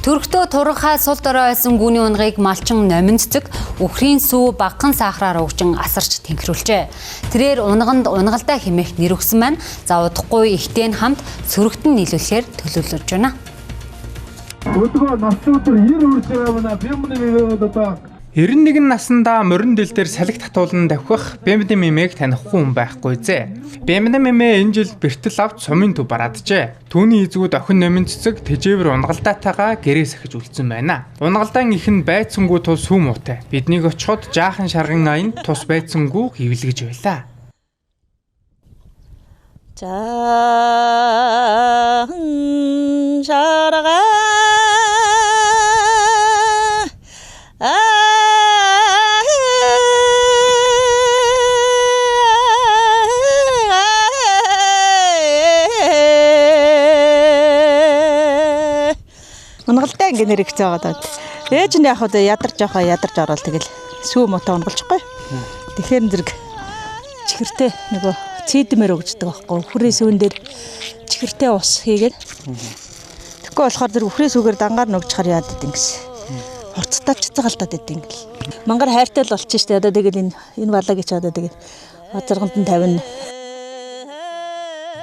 Төрхтөө турхаа сул дорой байсан гүний унагыг малчин номинцэг өхрийн сүү багахан сахараар угжин асарч тэнхрүүлжээ. Тэрээр унаганд унагалдаа хэмээх нэр өгсөн байна. За удахгүй ихтэй хамт сөрөгтөн нийлүүлэхээр төлөвлөж байна. Өдгөө насны өдөр 90 үрж байгаа мана бэмбэний мэмэд одоо 91 наснда морин дэл дээр салхи татуулан давхих бэмбэний мэмээг танихгүй хүн байхгүй зэ. Бэмбэний мэмээ энэ жил бэртэл авч сумын төв барааджээ. Түүний эзгүүд охин номин цэцэг тэжээвэр унагалдаатайгаа гэрээ сахиж үлдсэн байна. Унагалдаан их нь байцсангүй тул сүү муутай. Биднийг очиход жаахан шарган аян тус байцсангүй хөвлөгж байлаа. Жаахан шарган унагалдаа ингэ нэр ихж байгаа даа. Ээж нь яг одоо ядарч орол тэгэл сүү мотоо унгалчихгүй. Тэгэхээр зэрэг чихэртэй нөгөө цэдмэр өгждөг байхгүй. Үхрээ сүүн дээр чихэртэй ус хийгээд. Тэгэхгүй болохоор зэрэг үхрээ сүүгээр дангаар нөгжчихар яад гэдэг юмгис. Хурцтаач цагалдаад идэв ингээл. Мангар хайртай л болчих штэ. Одоо тэгэл энэ балаг гэж одоо тэгэл базарганд нь тавина.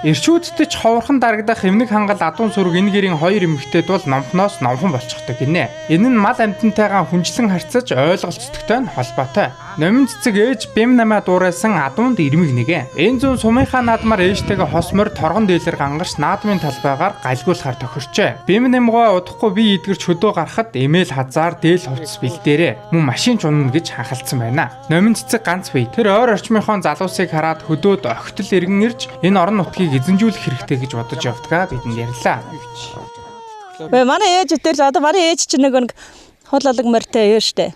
Ирчүүддэж ховорхон дарагдах эмнэг хангал адуун сүрэг энэ гэрийн хоёр эмэгтэйд бол номхноос номхон болчихдог гинэ. Энэ нь мал амьтантайгаа хүнчлэн харьцаж ойлголцдогтой нь холбоотой. Номин цэцэг ээж бэм намаа дуурайсан адуунд ирмэг нэгэ. Энэ зүүн сумынхаа наадмаар ээжтэйгээ хосмор торгон дээлэр гангарч наадмын талбайгаар гальгуулахаар тохирчээ. Бэм намгаа удахгүй бие идгэрч хөдөө гарахад эмээл хазаар дээл хувцас бэлдээрээ мөн машин ч унана гэж ханхалцсан байна. Номин цэцэг ганц бие. Тэр ойр орчмынхон залуусыг хараад хөдөөд огтл иргэн ирж энэ орон нутгийг эзэмжүүлэх хэрэгтэй гэж бодож явдгаа бидэнд ярьлаа. Манай ээж дээр одоо манай ээж чинь нэг хол алга морьтой ээжтэй.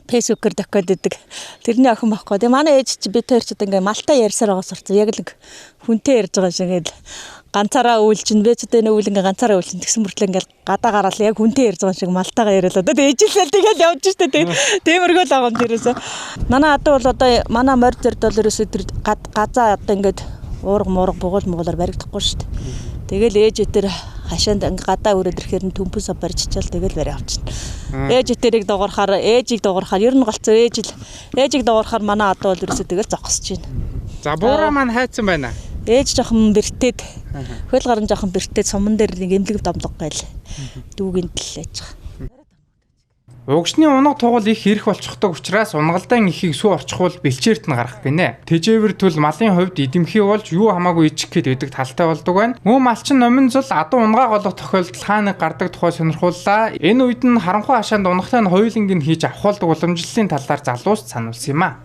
Фэйсбүүкээр докод идэг. Тэрний охин байхгүй. Тэгээ манай ээж чи би тэр ч ингээ малтай ярьсаар байгаа сурцсан. Яг л хүнтэй ярьж байгаа шиг ингээл ганцаараа үйлчин бэ ч одоо нүүл ингээ ганцаараа үйлчин тэгсэн мөртлөө ингээл гадаа гараал яг хүнтэй ярьж байгаа шиг малтайгаа яриад одоо ээжлэл тэгэл явж штэ тиймэрхүү л байгаа юм дээрээс. Манай адуу бол одоо манай морь зэрд бол ерөөсөө тэр газаа одоо ингээд уурга муурга бугуулаар баригдахгүй штэ. Тэгэл ээж өтер хашаанд гадаа өрөөд ирэхээр нь төмпөсө барьчихвал тэгэл барай авчихна. Ээж өтерийг дуурахаар ээжийг дуурахаар ер нь голцоо ээжийг дуурахаар манай адуу бол ерөөсөө тэгэл зогсож байна. За буураа маань хайцсан байна. Ээж жоохон бэртээд хөл гарын жоохон бэртээд суман дээр нэг эмнэлэг домлог гайл дүүгийн дэллээж байгаа. Угшны унаг тугал их ирэх болчихдог учраас унагалдаан ихийг сүү орчихвол бэлчээрт нь гарах гинэ. Тэжээвэр төл малын хувьд эдэмхий болж юу хамаагүй ичих гээд байдаг талтай болдог байна. Мөн малчин номин зул адуу унгаа голох тохиолдол хаана гардаг тухай сонирхууллаа. Энэ үед нь харанхуй хашаанд унагтай нь хоёуланг нь хийж авахулдаг уламжлалын талаар залуус сануулсан юм а.